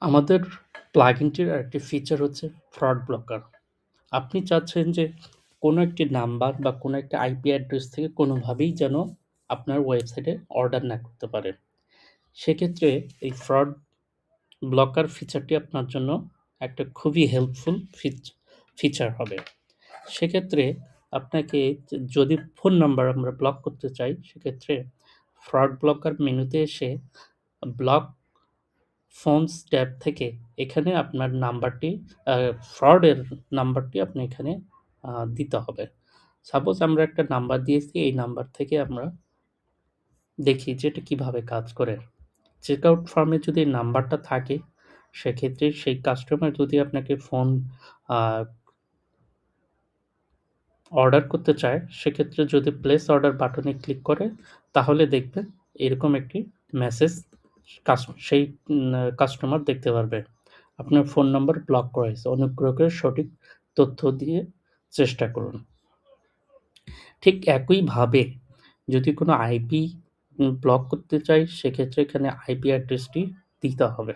আমাদের প্লাগইনটির আরেকটি ফিচার হচ্ছে ফ্রড ব্লকার। আপনি চাচ্ছেন যে কোনো একটি নাম্বার বা কোনো একটা আইপি অ্যাড্রেস থেকে কোনোভাবেই যেন আপনার ওয়েবসাইটে অর্ডার না করতে পারে। সেক্ষেত্রে এই ফ্রড ব্লকার ফিচারটি আপনার জন্য একটা খুবই হেল্পফুল ফিচার হবে। সেক্ষেত্রে আপনাকে যদি ফোন নাম্বার আমরা ব্লক করতে চাই, সেক্ষেত্রে ফ্রড ব্লকার মেনুতে এসে ব্লক ফোনস ট্যাব থেকে এখানে আপনার নাম্বারটি ফ্রডের নাম্বারটি আপনি এখানে দিতে হবে। সাপোজ আমরা একটা নাম্বার দিয়েছি, এই নাম্বার থেকে আমরা দেখি যে এটা কিভাবে কাজ করে। চেকআউট ফর্মে যদি নাম্বারটা থাকে, সেক্ষেত্রে সেই কাস্টমার যদি আপনাকে ফোন আ অর্ডার করতে চায়, সেক্ষেত্রে যদি প্লেস অর্ডার বাটনে ক্লিক করে, তাহলে দেখবেন এরকম একটি মেসেজ সেই কাস্টমার দেখতে পারবে। আপনার ফোন নম্বর ব্লক করা হয়েছে। অনুগ্রহ করে সঠিক তথ্য দিয়ে চেষ্টা করুন। ঠিক একইভাবে যদি কোনো আইপি ব্লক করতে চাই, সেক্ষেত্রে এখানে আইপি অ্যাড্রেসটি দিতে হবে।